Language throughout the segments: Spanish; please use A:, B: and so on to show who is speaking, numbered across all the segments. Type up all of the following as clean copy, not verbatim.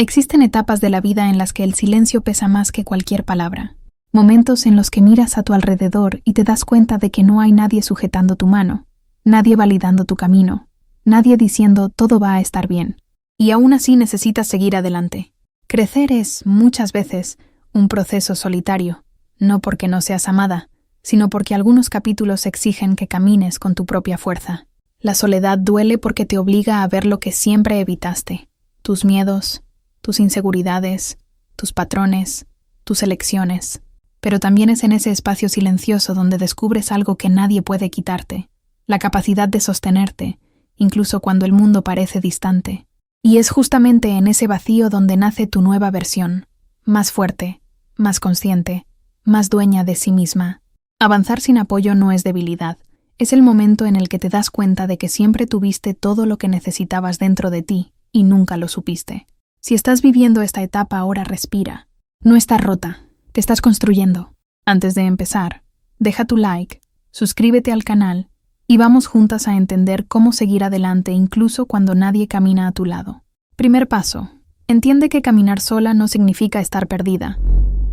A: Existen etapas de la vida en las que el silencio pesa más que cualquier palabra. Momentos en los que miras a tu alrededor y te das cuenta de que no hay nadie sujetando tu mano, nadie validando tu camino, nadie diciendo todo va a estar bien. Y aún así necesitas seguir adelante. Crecer es, muchas veces, un proceso solitario, no porque no seas amada, sino porque algunos capítulos exigen que camines con tu propia fuerza. La soledad duele porque te obliga a ver lo que siempre evitaste, tus miedos, tus inseguridades, tus patrones, tus elecciones. Pero también es en ese espacio silencioso donde descubres algo que nadie puede quitarte, la capacidad de sostenerte, incluso cuando el mundo parece distante. Y es justamente en ese vacío donde nace tu nueva versión, más fuerte, más consciente, más dueña de sí misma. Avanzar sin apoyo no es debilidad, es el momento en el que te das cuenta de que siempre tuviste todo lo que necesitabas dentro de ti y nunca lo supiste. Si estás viviendo esta etapa ahora, respira. No estás rota, te estás construyendo. Antes de empezar, deja tu like, suscríbete al canal y vamos juntas a entender cómo seguir adelante incluso cuando nadie camina a tu lado. Primer paso. Entiende que caminar sola no significa estar perdida.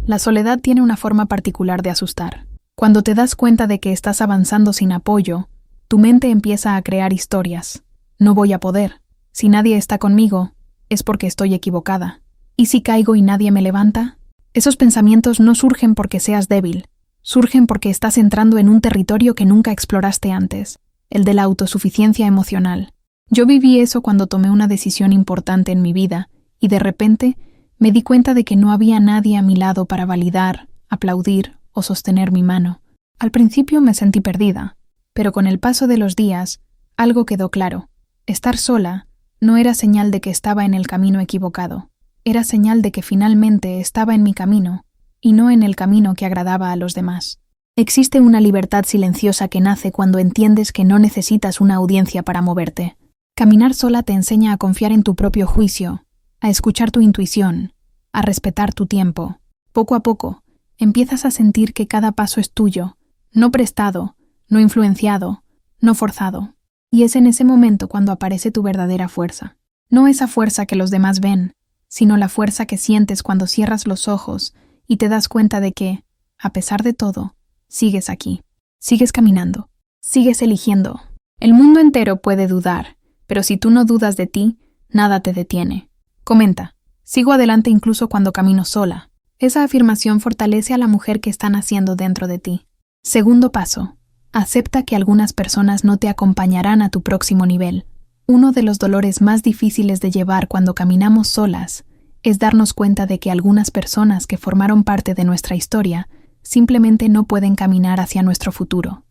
A: La soledad tiene una forma particular de asustar. Cuando te das cuenta de que estás avanzando sin apoyo, tu mente empieza a crear historias. No voy a poder. Si nadie está conmigo, es porque estoy equivocada. ¿Y si caigo y nadie me levanta? Esos pensamientos no surgen porque seas débil. Surgen porque estás entrando en un territorio que nunca exploraste antes, el de la autosuficiencia emocional. Yo viví eso cuando tomé una decisión importante en mi vida y de repente me di cuenta de que no había nadie a mi lado para validar, aplaudir o sostener mi mano. Al principio me sentí perdida, pero con el paso de los días, algo quedó claro. Estar sola no era señal de que estaba en el camino equivocado, era señal de que finalmente estaba en mi camino y no en el camino que agradaba a los demás. Existe una libertad silenciosa que nace cuando entiendes que no necesitas una audiencia para moverte. Caminar sola te enseña a confiar en tu propio juicio, a escuchar tu intuición, a respetar tu tiempo. Poco a poco, empiezas a sentir que cada paso es tuyo, no prestado, no influenciado, no forzado. Y es en ese momento cuando aparece tu verdadera fuerza. No esa fuerza que los demás ven, sino la fuerza que sientes cuando cierras los ojos y te das cuenta de que, a pesar de todo, sigues aquí. Sigues caminando. Sigues eligiendo. El mundo entero puede dudar, pero si tú no dudas de ti, nada te detiene. Comenta, sigo adelante incluso cuando camino sola. Esa afirmación fortalece a la mujer que está naciendo dentro de ti. Segundo paso. Acepta que algunas personas no te acompañarán a tu próximo nivel. Uno de los dolores más difíciles de llevar cuando caminamos solas es darnos cuenta de que algunas personas que formaron parte de nuestra historia simplemente no pueden caminar hacia nuestro futuro.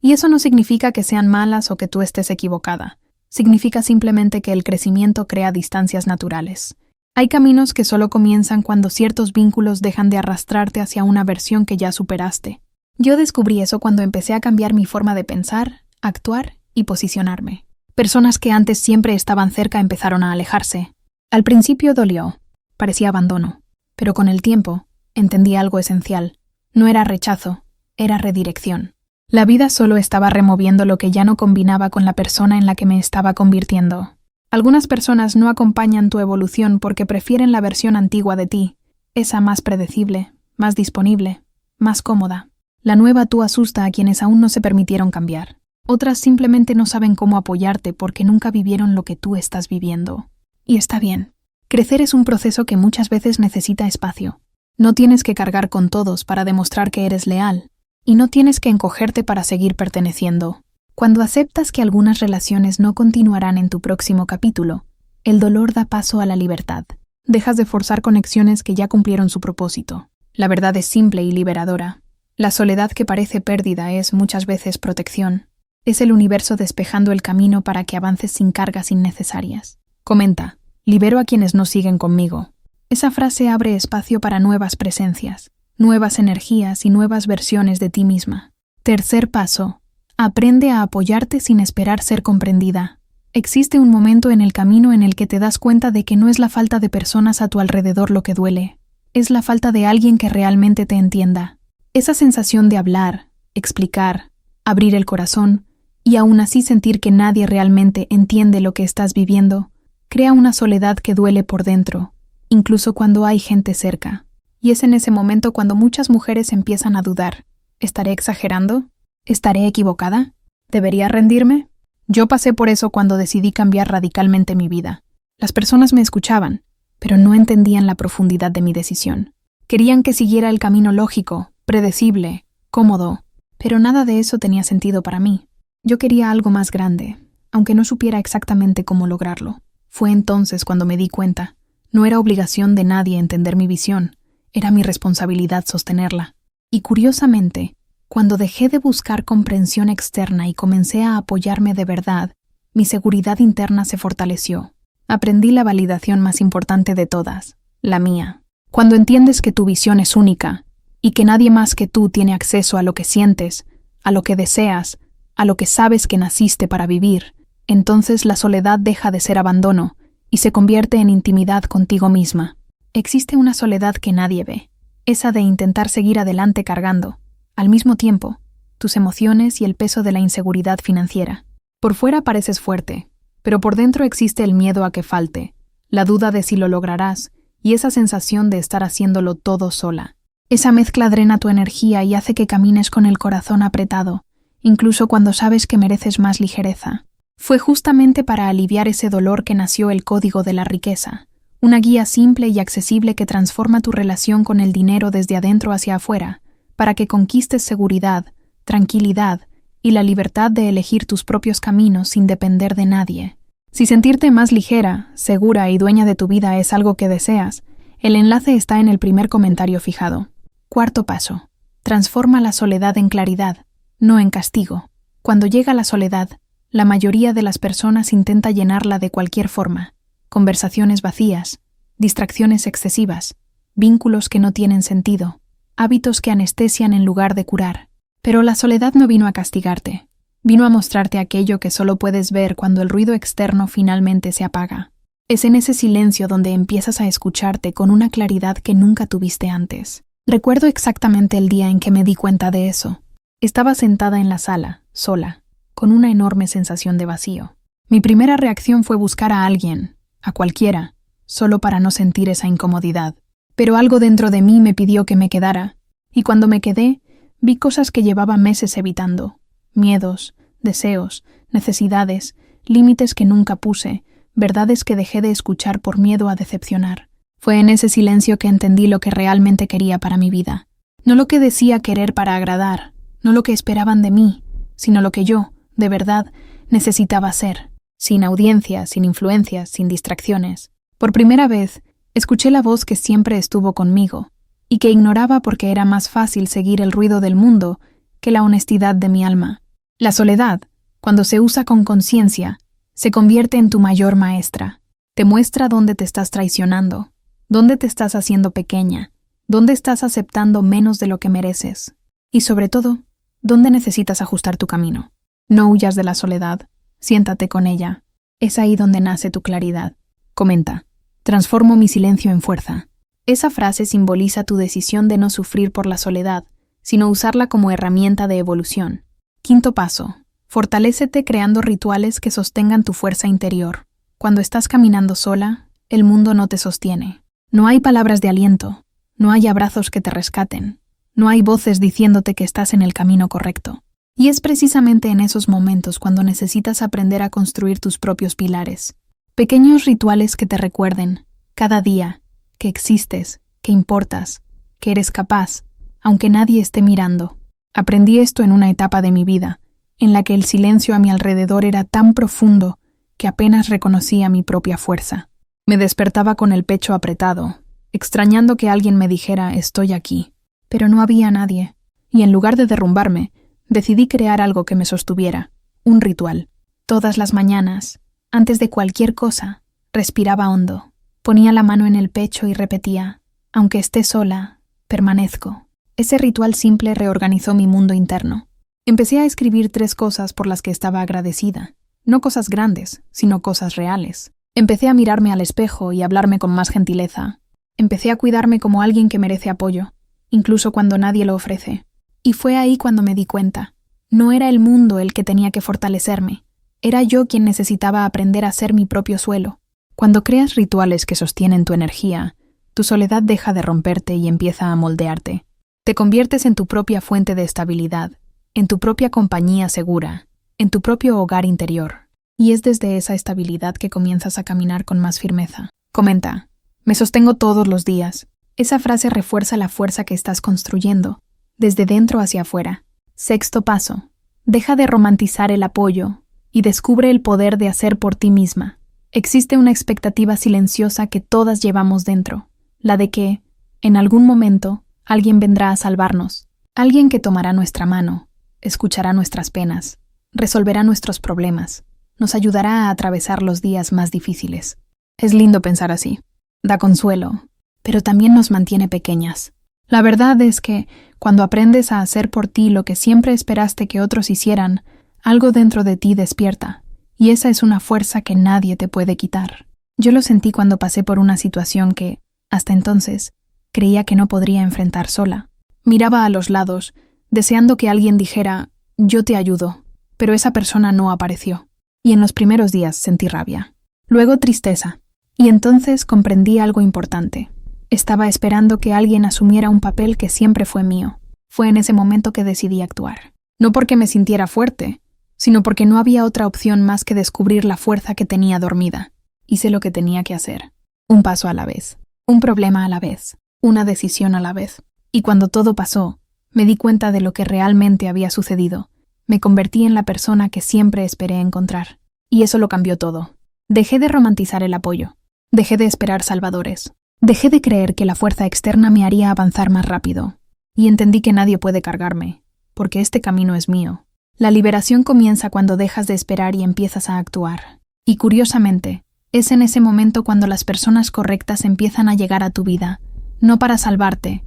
A: Y eso no significa que sean malas o que tú estés equivocada. Significa simplemente que el crecimiento crea distancias naturales. Hay caminos que solo comienzan cuando ciertos vínculos dejan de arrastrarte hacia una versión que ya superaste. Yo descubrí eso cuando empecé a cambiar mi forma de pensar, actuar y posicionarme. Personas que antes siempre estaban cerca empezaron a alejarse. Al principio dolió, parecía abandono, pero con el tiempo entendí algo esencial. No era rechazo, era redirección. La vida solo estaba removiendo lo que ya no combinaba con la persona en la que me estaba convirtiendo. Algunas personas no acompañan tu evolución porque prefieren la versión antigua de ti, esa más predecible, más disponible, más cómoda. La nueva tú asusta a quienes aún no se permitieron cambiar. Otras simplemente no saben cómo apoyarte porque nunca vivieron lo que tú estás viviendo. Y está bien. Crecer es un proceso que muchas veces necesita espacio. No tienes que cargar con todos para demostrar que eres leal. Y no tienes que encogerte para seguir perteneciendo. Cuando aceptas que algunas relaciones no continuarán en tu próximo capítulo, el dolor da paso a la libertad. Dejas de forzar conexiones que ya cumplieron su propósito. La verdad es simple y liberadora. La soledad que parece pérdida es muchas veces protección. Es el universo despejando el camino para que avances sin cargas innecesarias. Comenta, libero a quienes no siguen conmigo. Esa frase abre espacio para nuevas presencias, nuevas energías y nuevas versiones de ti misma. Tercer paso, aprende a apoyarte sin esperar ser comprendida. Existe un momento en el camino en el que te das cuenta de que no es la falta de personas a tu alrededor lo que duele, es la falta de alguien que realmente te entienda. Esa sensación de hablar, explicar, abrir el corazón y aún así sentir que nadie realmente entiende lo que estás viviendo, crea una soledad que duele por dentro, incluso cuando hay gente cerca. Y es en ese momento cuando muchas mujeres empiezan a dudar. ¿Estaré exagerando? ¿Estaré equivocada? ¿Debería rendirme? Yo pasé por eso cuando decidí cambiar radicalmente mi vida. Las personas me escuchaban, pero no entendían la profundidad de mi decisión. Querían que siguiera el camino lógico, predecible, cómodo, pero nada de eso tenía sentido para mí. Yo quería algo más grande, aunque no supiera exactamente cómo lograrlo. Fue entonces cuando me di cuenta. No era obligación de nadie entender mi visión, era mi responsabilidad sostenerla. Y curiosamente, cuando dejé de buscar comprensión externa y comencé a apoyarme de verdad, mi seguridad interna se fortaleció. Aprendí la validación más importante de todas, la mía. Cuando entiendes que tu visión es única y que nadie más que tú tiene acceso a lo que sientes, a lo que deseas, a lo que sabes que naciste para vivir, entonces la soledad deja de ser abandono y se convierte en intimidad contigo misma. Existe una soledad que nadie ve, esa de intentar seguir adelante cargando, al mismo tiempo, tus emociones y el peso de la inseguridad financiera. Por fuera pareces fuerte, pero por dentro existe el miedo a que falte, la duda de si lo lograrás y esa sensación de estar haciéndolo todo sola. Esa mezcla drena tu energía y hace que camines con el corazón apretado, incluso cuando sabes que mereces más ligereza. Fue justamente para aliviar ese dolor que nació el Código de la Riqueza, una guía simple y accesible que transforma tu relación con el dinero desde adentro hacia afuera, para que conquistes seguridad, tranquilidad y la libertad de elegir tus propios caminos sin depender de nadie. Si sentirte más ligera, segura y dueña de tu vida es algo que deseas, el enlace está en el primer comentario fijado. Cuarto paso. Transforma la soledad en claridad, no en castigo. Cuando llega la soledad, la mayoría de las personas intenta llenarla de cualquier forma. Conversaciones vacías, distracciones excesivas, vínculos que no tienen sentido, hábitos que anestesian en lugar de curar. Pero la soledad no vino a castigarte. Vino a mostrarte aquello que solo puedes ver cuando el ruido externo finalmente se apaga. Es en ese silencio donde empiezas a escucharte con una claridad que nunca tuviste antes. Recuerdo exactamente el día en que me di cuenta de eso. Estaba sentada en la sala, sola, con una enorme sensación de vacío. Mi primera reacción fue buscar a alguien, a cualquiera, solo para no sentir esa incomodidad. Pero algo dentro de mí me pidió que me quedara, y cuando me quedé, vi cosas que llevaba meses evitando. Miedos, deseos, necesidades, límites que nunca puse, verdades que dejé de escuchar por miedo a decepcionar. Fue en ese silencio que entendí lo que realmente quería para mi vida. No lo que decía querer para agradar, no lo que esperaban de mí, sino lo que yo, de verdad, necesitaba ser. Sin audiencia, sin influencias, sin distracciones. Por primera vez, escuché la voz que siempre estuvo conmigo, y que ignoraba porque era más fácil seguir el ruido del mundo que la honestidad de mi alma. La soledad, cuando se usa con conciencia, se convierte en tu mayor maestra. Te muestra dónde te estás traicionando, dónde te estás haciendo pequeña, dónde estás aceptando menos de lo que mereces. Y sobre todo, dónde necesitas ajustar tu camino. No huyas de la soledad, siéntate con ella. Es ahí donde nace tu claridad. Comenta: transformo mi silencio en fuerza. Esa frase simboliza tu decisión de no sufrir por la soledad, sino usarla como herramienta de evolución. Quinto paso. Fortalécete creando rituales que sostengan tu fuerza interior. Cuando estás caminando sola, el mundo no te sostiene. No hay palabras de aliento, no hay abrazos que te rescaten, no hay voces diciéndote que estás en el camino correcto. Y es precisamente en esos momentos cuando necesitas aprender a construir tus propios pilares. Pequeños rituales que te recuerden, cada día, que existes, que importas, que eres capaz, aunque nadie esté mirando. Aprendí esto en una etapa de mi vida, en la que el silencio a mi alrededor era tan profundo que apenas reconocía mi propia fuerza. Me despertaba con el pecho apretado, extrañando que alguien me dijera «estoy aquí». Pero no había nadie, y en lugar de derrumbarme, decidí crear algo que me sostuviera, un ritual. Todas las mañanas, antes de cualquier cosa, respiraba hondo. Ponía la mano en el pecho y repetía: aunque esté sola, permanezco. Ese ritual simple reorganizó mi mundo interno. Empecé a escribir 3 cosas por las que estaba agradecida. No cosas grandes, sino cosas reales. Empecé a mirarme al espejo y hablarme con más gentileza. Empecé a cuidarme como alguien que merece apoyo, incluso cuando nadie lo ofrece. Y fue ahí cuando me di cuenta. No era el mundo el que tenía que fortalecerme. Era yo quien necesitaba aprender a ser mi propio suelo. Cuando creas rituales que sostienen tu energía, Tu soledad deja de romperte y empieza a moldearte. Te conviertes en tu propia fuente de estabilidad, en tu propia compañía segura, en tu propio hogar interior. Y es desde esa estabilidad que comienzas a caminar con más firmeza. Comenta: me sostengo todos los días. Esa frase refuerza la fuerza que estás construyendo, desde dentro hacia afuera. Sexto paso: deja de romantizar el apoyo y descubre el poder de hacer por ti misma. Existe una expectativa silenciosa que todas llevamos dentro, la de que, en algún momento, alguien vendrá a salvarnos, alguien que tomará nuestra mano, escuchará nuestras penas, resolverá nuestros problemas, nos ayudará a atravesar los días más difíciles. Es lindo pensar así, da consuelo, pero también nos mantiene pequeñas. La verdad es que, cuando aprendes a hacer por ti lo que siempre esperaste que otros hicieran, algo dentro de ti despierta, y esa es una fuerza que nadie te puede quitar. Yo lo sentí cuando pasé por una situación que, hasta entonces, creía que no podría enfrentar sola. Miraba a los lados, deseando que alguien dijera: yo te ayudo, pero esa persona no apareció. Y en los primeros días sentí rabia, luego tristeza, y entonces comprendí algo importante. Estaba esperando que alguien asumiera un papel que siempre fue mío. Fue en ese momento que decidí actuar. No porque me sintiera fuerte, sino porque no había otra opción más que descubrir la fuerza que tenía dormida. Hice lo que tenía que hacer. Un paso a la vez, un problema a la vez, una decisión a la vez. Y cuando todo pasó, me di cuenta de lo que realmente había sucedido. Me convertí en la persona que siempre esperé encontrar. Y eso lo cambió todo. Dejé de romantizar el apoyo. Dejé de esperar salvadores. Dejé de creer que la fuerza externa me haría avanzar más rápido. Y entendí que nadie puede cargarme, porque este camino es mío. La liberación comienza cuando dejas de esperar y empiezas a actuar. Y curiosamente, es en ese momento cuando las personas correctas empiezan a llegar a tu vida, no para salvarte,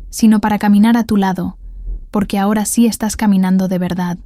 A: sino para caminar a tu lado, porque ahora sí estás caminando de verdad.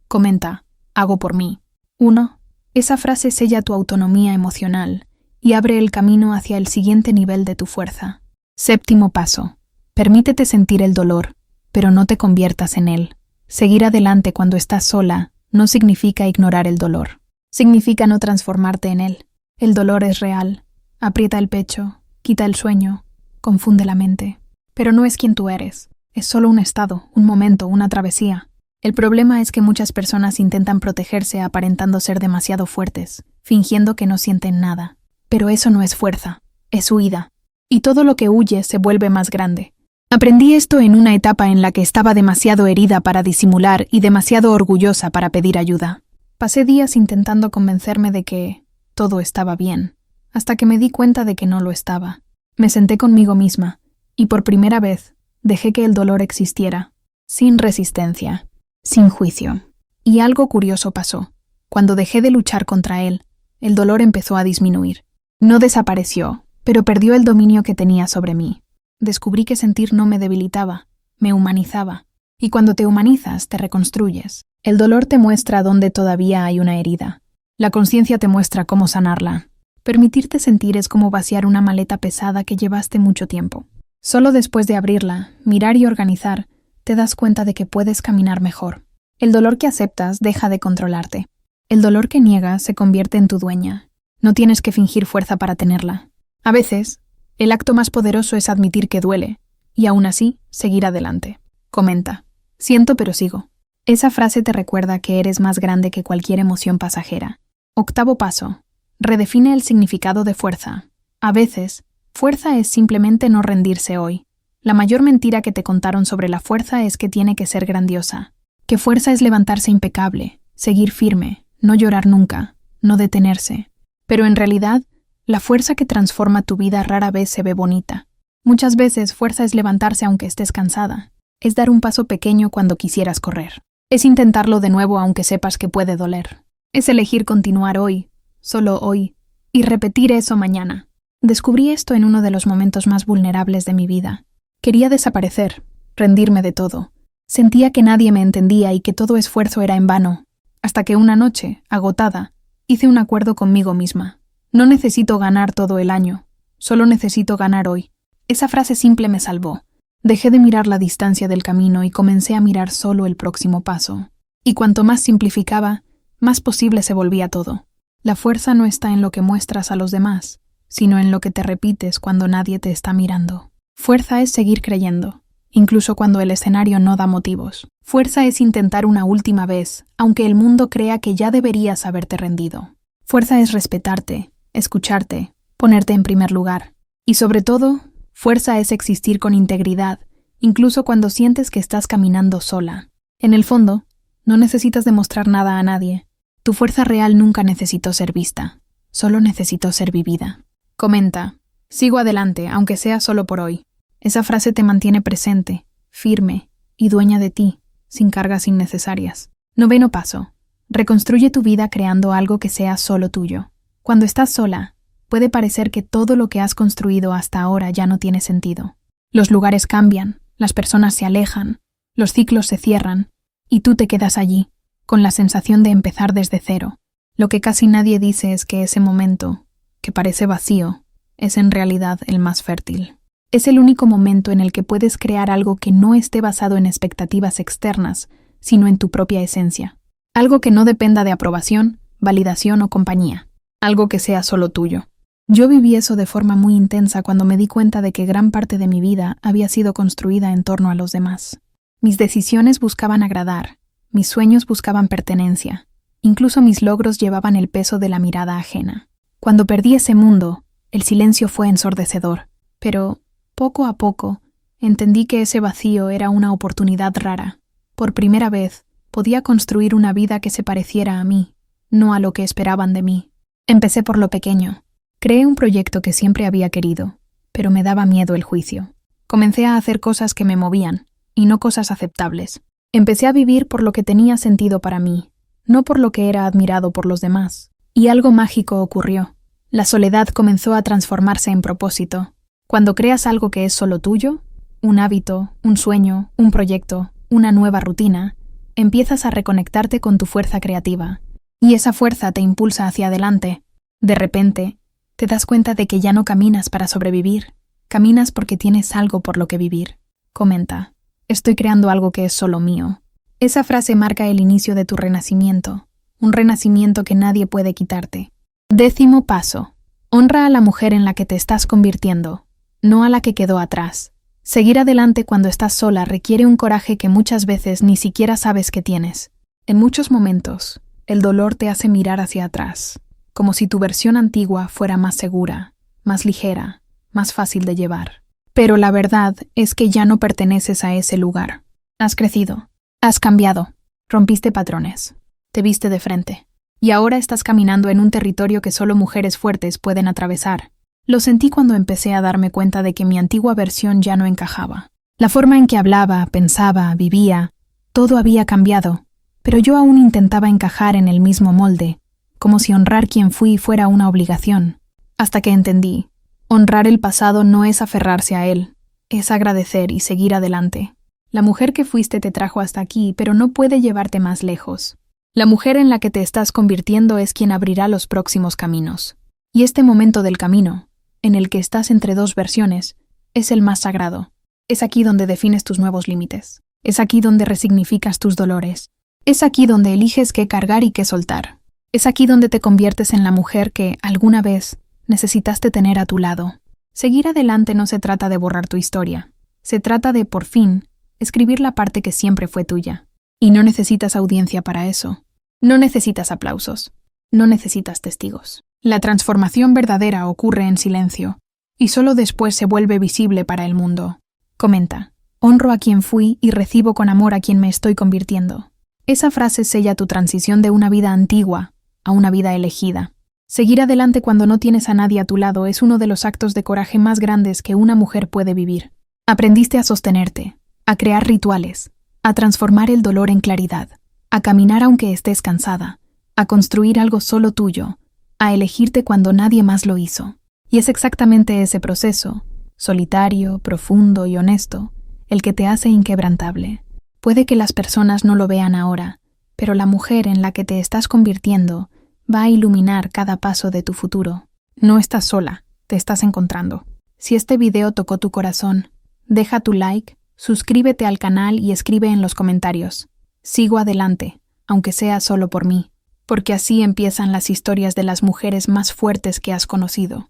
A: Comenta: hago por mí. 1. Esa frase sella tu autonomía emocional y abre el camino hacia el siguiente nivel de tu fuerza. Séptimo paso: permítete sentir el dolor, pero no te conviertas en él. Seguir adelante cuando estás sola no significa ignorar el dolor. Significa no transformarte en él. El dolor es real. Aprieta el pecho, quita el sueño, confunde la mente. Pero no es quien tú eres. Es solo un estado, un momento, una travesía. El problema es que muchas personas intentan protegerse aparentando ser demasiado fuertes, fingiendo que no sienten nada. Pero eso no es fuerza, es huida. Y todo lo que huye se vuelve más grande. Aprendí esto en una etapa en la que estaba demasiado herida para disimular y demasiado orgullosa para pedir ayuda. Pasé días intentando convencerme de que todo estaba bien, hasta que me di cuenta de que no lo estaba. Me senté conmigo misma, y por primera vez dejé que el dolor existiera, sin resistencia, sin juicio. Y algo curioso pasó. Cuando dejé de luchar contra él, el dolor empezó a disminuir. No desapareció, pero perdió el dominio que tenía sobre mí. Descubrí que sentir no me debilitaba, me humanizaba. Y cuando te humanizas, te reconstruyes. El dolor te muestra dónde todavía hay una herida. La conciencia te muestra cómo sanarla. Permitirte sentir es como vaciar una maleta pesada que llevaste mucho tiempo. Solo después de abrirla, mirar y organizar, te das cuenta de que puedes caminar mejor. El dolor que aceptas deja de controlarte. El dolor que niegas se convierte en tu dueña. No tienes que fingir fuerza para tenerla. A veces, el acto más poderoso es admitir que duele, y aún así, seguir adelante. Comenta: siento pero sigo. Esa frase te recuerda que eres más grande que cualquier emoción pasajera. Octavo paso: redefine el significado de fuerza. A veces, fuerza es simplemente no rendirse hoy. La mayor mentira que te contaron sobre la fuerza es que tiene que ser grandiosa. Que fuerza es levantarse impecable, seguir firme, no llorar nunca, no detenerse. Pero en realidad, la fuerza que transforma tu vida rara vez se ve bonita. Muchas veces fuerza es levantarse aunque estés cansada. Es dar un paso pequeño cuando quisieras correr. Es intentarlo de nuevo aunque sepas que puede doler. Es elegir continuar hoy, solo hoy, y repetir eso mañana. Descubrí esto en uno de los momentos más vulnerables de mi vida. Quería desaparecer, rendirme de todo. Sentía que nadie me entendía y que todo esfuerzo era en vano. Hasta que una noche, agotada, hice un acuerdo conmigo misma. No necesito ganar todo el año, solo necesito ganar hoy. Esa frase simple me salvó. Dejé de mirar la distancia del camino y comencé a mirar solo el próximo paso. Y cuanto más simplificaba, más posible se volvía todo. La fuerza no está en lo que muestras a los demás, sino en lo que te repites cuando nadie te está mirando. Fuerza es seguir creyendo, incluso cuando el escenario no da motivos. Fuerza es intentar una última vez, aunque el mundo crea que ya deberías haberte rendido. Fuerza es respetarte, escucharte, ponerte en primer lugar. Y sobre todo, fuerza es existir con integridad, incluso cuando sientes que estás caminando sola. En el fondo, no necesitas demostrar nada a nadie. Tu fuerza real nunca necesitó ser vista, solo necesitó ser vivida. Comenta: sigo adelante, aunque sea solo por hoy. Esa frase te mantiene presente, firme y dueña de ti, sin cargas innecesarias. 9º paso. Reconstruye tu vida creando algo que sea solo tuyo. Cuando estás sola, puede parecer que todo lo que has construido hasta ahora ya no tiene sentido. Los lugares cambian, las personas se alejan, los ciclos se cierran, y tú te quedas allí, con la sensación de empezar desde cero. Lo que casi nadie dice es que ese momento, que parece vacío, es en realidad el más fértil. Es el único momento en el que puedes crear algo que no esté basado en expectativas externas, sino en tu propia esencia. Algo que no dependa de aprobación, validación o compañía. Algo que sea solo tuyo. Yo viví eso de forma muy intensa cuando me di cuenta de que gran parte de mi vida había sido construida en torno a los demás. Mis decisiones buscaban agradar, mis sueños buscaban pertenencia, incluso mis logros llevaban el peso de la mirada ajena. Cuando perdí ese mundo, el silencio fue ensordecedor, pero poco a poco entendí que ese vacío era una oportunidad rara. Por primera vez, podía construir una vida que se pareciera a mí, no a lo que esperaban de mí. Empecé por lo pequeño. Creé un proyecto que siempre había querido, pero me daba miedo el juicio. Comencé a hacer cosas que me movían, y no cosas aceptables. Empecé a vivir por lo que tenía sentido para mí, no por lo que era admirado por los demás. Y algo mágico ocurrió. La soledad comenzó a transformarse en propósito. Cuando creas algo que es solo tuyo, un hábito, un sueño, un proyecto, una nueva rutina, empiezas a reconectarte con tu fuerza creativa. Y esa fuerza te impulsa hacia adelante. De repente, te das cuenta de que ya no caminas para sobrevivir, caminas porque tienes algo por lo que vivir. Comenta: estoy creando algo que es solo mío. Esa frase marca el inicio de tu renacimiento, un renacimiento que nadie puede quitarte. 10º paso. Honra a la mujer en la que te estás convirtiendo, no a la que quedó atrás. Seguir adelante cuando estás sola requiere un coraje que muchas veces ni siquiera sabes que tienes. En muchos momentos, el dolor te hace mirar hacia atrás, como si tu versión antigua fuera más segura, más ligera, más fácil de llevar. Pero la verdad es que ya no perteneces a ese lugar. Has crecido, has cambiado, rompiste patrones, te viste de frente, y ahora estás caminando en un territorio que solo mujeres fuertes pueden atravesar. Lo sentí cuando empecé a darme cuenta de que mi antigua versión ya no encajaba. La forma en que hablaba, pensaba, vivía, todo había cambiado, pero yo aún intentaba encajar en el mismo molde, como si honrar quien fui fuera una obligación. Hasta que entendí: honrar el pasado no es aferrarse a él, es agradecer y seguir adelante. La mujer que fuiste te trajo hasta aquí, pero no puede llevarte más lejos. La mujer en la que te estás convirtiendo es quien abrirá los próximos caminos. Y este momento del camino, en el que estás entre dos versiones, es el más sagrado. Es aquí donde defines tus nuevos límites. Es aquí donde resignificas tus dolores. Es aquí donde eliges qué cargar y qué soltar. Es aquí donde te conviertes en la mujer que, alguna vez, necesitaste tener a tu lado. Seguir adelante no se trata de borrar tu historia. Se trata de, por fin, escribir la parte que siempre fue tuya. Y no necesitas audiencia para eso. No necesitas aplausos. No necesitas testigos. La transformación verdadera ocurre en silencio, y solo después se vuelve visible para el mundo. Comenta: honro a quien fui y recibo con amor a quien me estoy convirtiendo. Esa frase sella tu transición de una vida antigua a una vida elegida. Seguir adelante cuando no tienes a nadie a tu lado es uno de los actos de coraje más grandes que una mujer puede vivir. Aprendiste a sostenerte, a crear rituales, a transformar el dolor en claridad, a caminar aunque estés cansada, a construir algo solo tuyo, a elegirte cuando nadie más lo hizo. Y es exactamente ese proceso, solitario, profundo y honesto, el que te hace inquebrantable. Puede que las personas no lo vean ahora, pero la mujer en la que te estás convirtiendo va a iluminar cada paso de tu futuro. No estás sola, te estás encontrando. Si este video tocó tu corazón, deja tu like, suscríbete al canal y escribe en los comentarios: sigo adelante, aunque sea solo por mí. Porque así empiezan las historias de las mujeres más fuertes que has conocido.